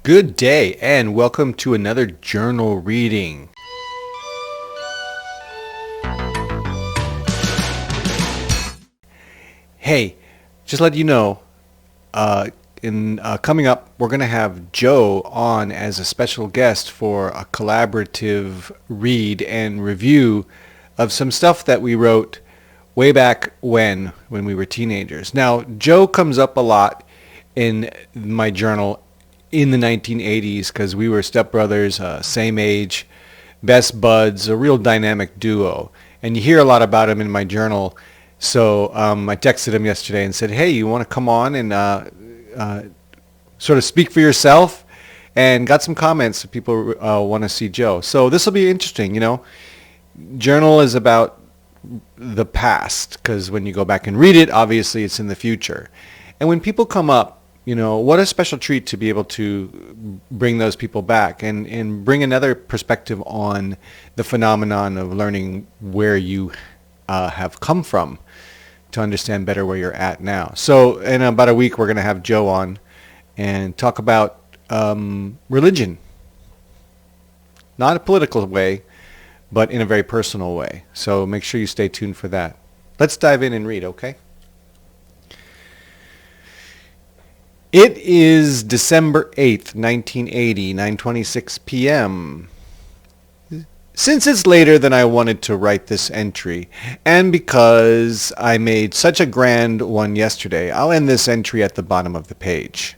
Good day and welcome to another journal reading. Hey, just let you know, in coming up, we're going to have Joe on as a special guest for a collaborative read and review of some stuff that we wrote way back when we were teenagers. Now, Joe comes up a lot in my journal in the 1980s because we were stepbrothers, same age, best buds, a real dynamic duo. And you hear a lot about him in my journal. So I texted him yesterday and said, hey, you want to come on and sort of speak for yourself? And got some comments. People want to see Joe. So this will be interesting, Journal is about the past because when you go back and read it, obviously it's in the future. And when people come up, what a special treat to be able to bring those people back and bring another perspective on the phenomenon of learning where you have come from to understand better where you're at now. So in about a week, we're going to have Joe on and talk about religion. Not a political way, but in a very personal way. So make sure you stay tuned for that. Let's dive in and read, okay? It is December 8th, 1980, 9:26 p.m. Since it's later than I wanted to write this entry, and because I made such a grand one yesterday, I'll end this entry at the bottom of the page.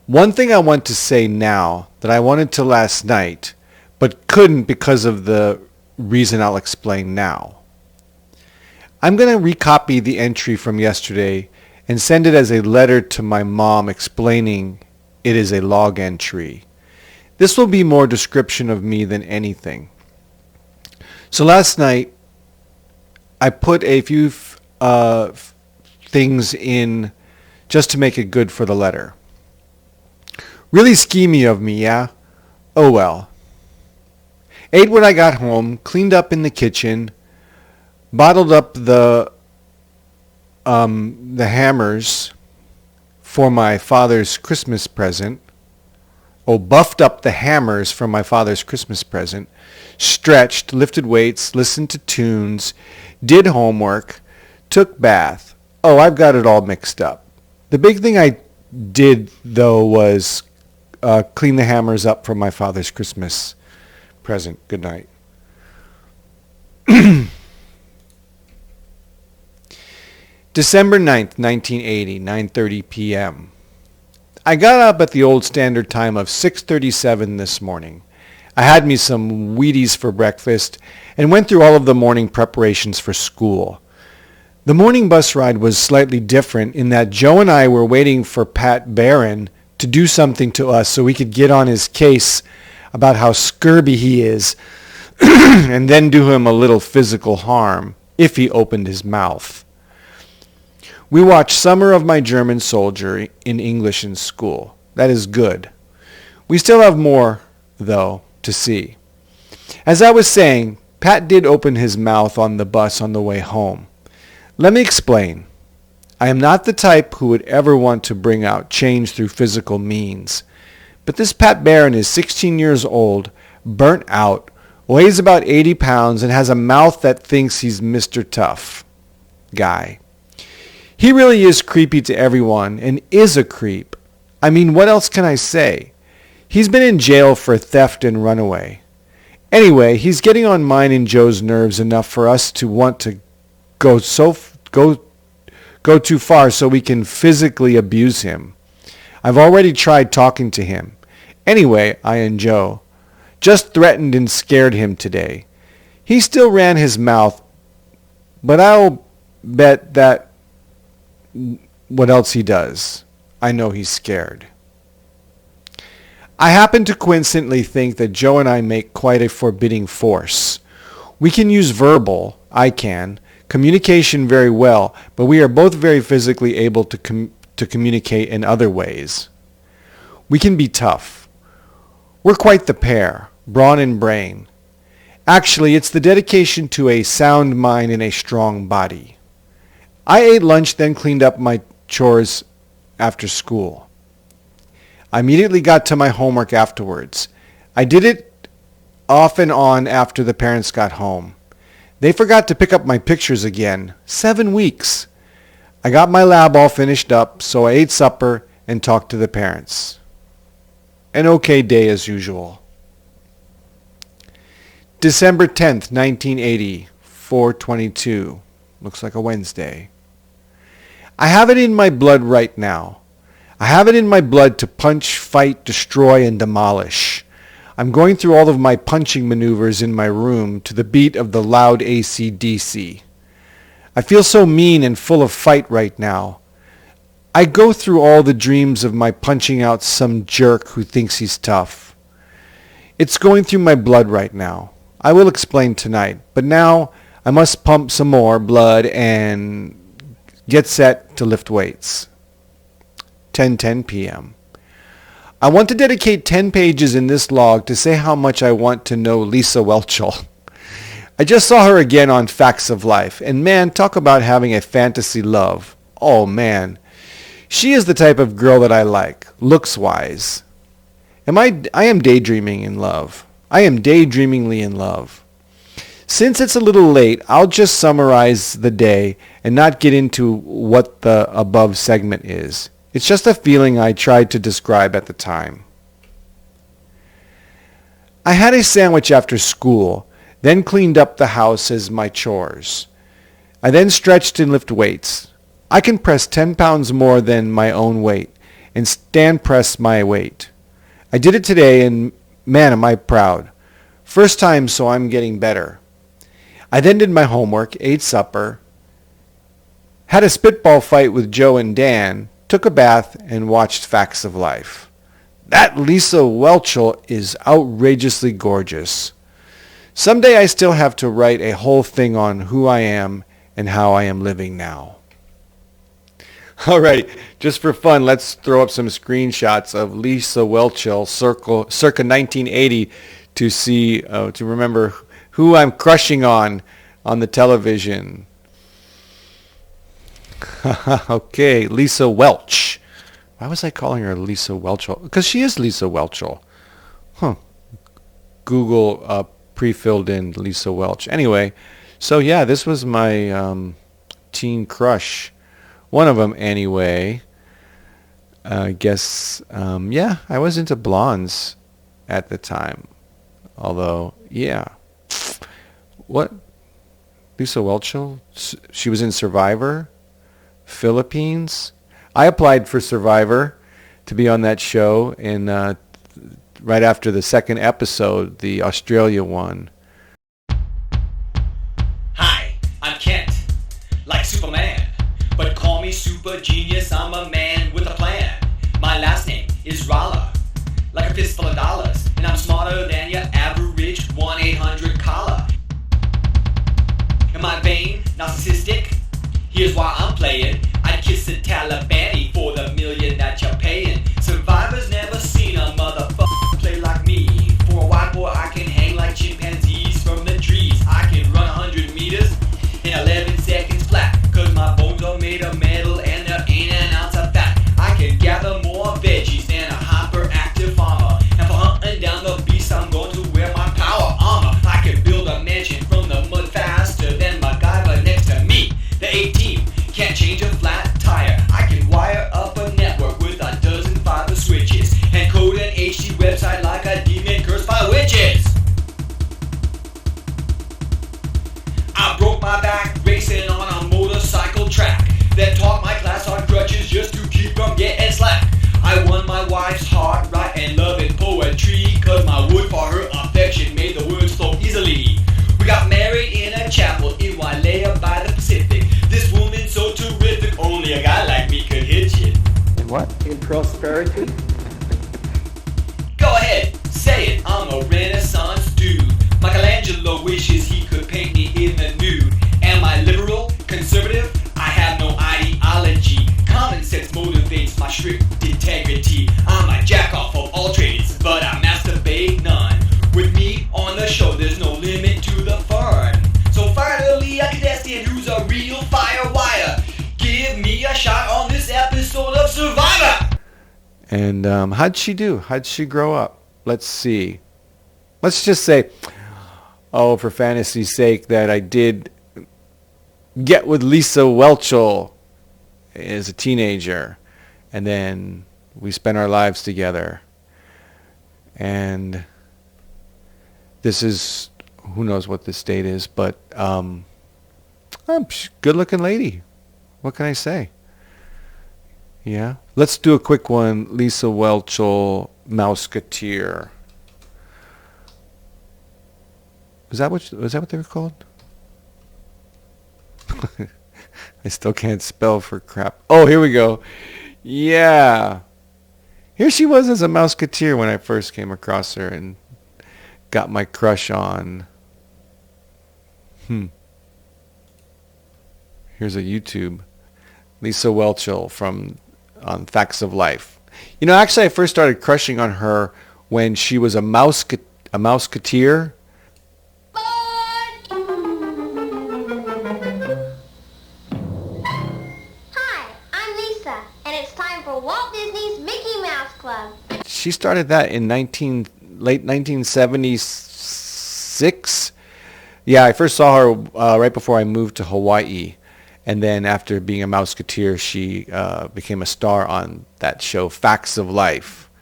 One thing I want to say now that I wanted to last night, but couldn't because of the reason I'll explain now. I'm going to recopy the entry from yesterday and send it as a letter to my mom explaining it is a log entry. This will be more description of me than anything. So last night, I put a few things in just to make it good for the letter. Really schemy of me, yeah? Oh well. Ate when I got home, cleaned up in the kitchen, bottled up the hammers for my father's Christmas present. Buffed up the hammers for my father's Christmas present. Stretched, lifted weights, listened to tunes, did homework, took bath. I've got it all mixed up. The big thing I did, though, was clean the hammers up for my father's Christmas present. Good night. December 9th, 1980, 9:30 p.m. I got up at the old standard time of 6:37 this morning. I had me some Wheaties for breakfast and went through all of the morning preparations for school. The morning bus ride was slightly different in that Joe and I were waiting for Pat Barron to do something to us so we could get on his case about how scurvy he is and then do him a little physical harm if he opened his mouth. We watched Summer of My German Soldier in English in school. That is good. We still have more, though, to see. As I was saying, Pat did open his mouth on the bus on the way home. Let me explain. I am not the type who would ever want to bring out change through physical means. But this Pat Barron is 16 years old, burnt out, weighs about 80 pounds, and has a mouth that thinks he's Mr. Tough guy. He really is creepy to everyone and is a creep. I mean, what else can I say? He's been in jail for theft and runaway. Anyway, he's getting on mine and Joe's nerves enough for us to want to go too far so we can physically abuse him. I've already tried talking to him. Anyway, I and Joe just threatened and scared him today. He still ran his mouth, but I'll bet that what else he does. I know he's scared. I happen to coincidentally think that Joe and I make quite a forbidding force. We can use verbal, I can, communication very well, but we are both very physically able to communicate in other ways. We can be tough. We're quite the pair, brawn and brain. Actually, it's the dedication to a sound mind and a strong body. I ate lunch, then cleaned up my chores after school. I immediately got to my homework afterwards. I did it off and on after the parents got home. They forgot to pick up my pictures again. 7 weeks. I got my lab all finished up, so I ate supper and talked to the parents. An okay day as usual. December 10th, 1980, 4:22. Looks like a Wednesday. I have it in my blood right now. I have it in my blood to punch, fight, destroy, and demolish. I'm going through all of my punching maneuvers in my room to the beat of the loud AC/DC. I feel so mean and full of fight right now. I go through all the dreams of my punching out some jerk who thinks he's tough. It's going through my blood right now. I will explain tonight, but now I must pump some more blood and get set to lift weights. 10:10 p.m. I want to dedicate 10 pages in this log to say how much I want to know Lisa Welchel. I just saw her again on Facts of Life, and man, talk about having a fantasy love. Oh man, she is the type of girl that I like, looks-wise. I am daydreaming in love. I am daydreamingly in love. Since it's a little late, I'll just summarize the day and not get into what the above segment is. It's just a feeling I tried to describe at the time. I had a sandwich after school, then cleaned up the house as my chores. I then stretched and lifted weights. I can press 10 pounds more than my own weight and stand press my weight. I did it today and man, am I proud. First time, so I'm getting better. I then did my homework, ate supper, had a spitball fight with Joe and Dan, took a bath, and watched Facts of Life. That Lisa Welchel is outrageously gorgeous. Someday I still have to write a whole thing on who I am and how I am living now. All right, just for fun, let's throw up some screenshots of Lisa Welchel circa 1980 to see, to remember who I'm crushing on the television. Okay, Lisa Welch. Why was I calling her Lisa Welchel? Because she is Lisa Welchel. Google pre-filled in Lisa Welch. Anyway, so yeah, this was my teen crush. One of them anyway. I guess, yeah, I was into blondes at the time. Although, yeah. What? Lisa Welchel? She was in Survivor? Philippines? I applied for Survivor to be on that show, and right after the second episode, the Australia one. Hi, I'm Kent, like Superman, but call me Super Genius. I'm a man with a plan. My last name is Rala, like a fistful of dollars, and I'm smarter than your average 1-800 caller. Am I vain, narcissistic? Here's why I'm playing. I'd kiss a Talibani for the million that you're paying. Survivor's never seen a motherfucker play like me. For a white boy, I can hang like chimpanzees from the trees. I can run 100 meters in 11 seconds flat, cause my bones are made of metal and there ain't an ounce of fat. I can gather more veggies than a hyperactive farmer, and for hunting down the beast, I'm going to wear my power armor. I can build a mansion from the mud faster than MacGyver next to me. The A-team can't change a flat tire. I can wire up a network with a dozen fiber switches and code an HD website like a demon cursed by witches. I broke my back racing on a motorcycle track, then taught my class on crutches just to keep from getting slack. I won my wife's heart, right, and love and poetry, cause my wood for her affection made the words flow easily. We got married in a chapel in Welchel by the Pacific. This woman's so terrific, only a guy like me could hit you. In what? In prosperity? Go ahead, say it, I'm a Renaissance dude. Michelangelo wishes he could paint me in the nude. Am I liberal, conservative? I have no ideology. Common sense motivates my strict integrity. I'm a jack-off of all trades, but I masturbate none. With me on the show, there's no limit to the fun. So finally, a contestant who's a real fire wire. Give me a shot on this episode of Survivor. And how'd she do? How'd she grow up? Let's see. Let's just say, oh, for fantasy's sake, that I did get with Lisa Welchel as a teenager, and then we spent our lives together. And this is, who knows what this date is, but good-looking lady. What can I say? Yeah. Let's do a quick one. Lisa Welchel, Mouseketeer. Was that what they were called? I still can't spell for crap. Oh, here we go. Yeah. Here she was as a Mouseketeer when I first came across her and got my crush on. Here's a YouTube. Lisa Welchel on Facts of Life. You know, actually I first started crushing on her when she was a Mouseketeer. She started that in late 1976. Yeah, I first saw her right before I moved to Hawaii. And then after being a Mouseketeer, she became a star on that show, Facts of Life.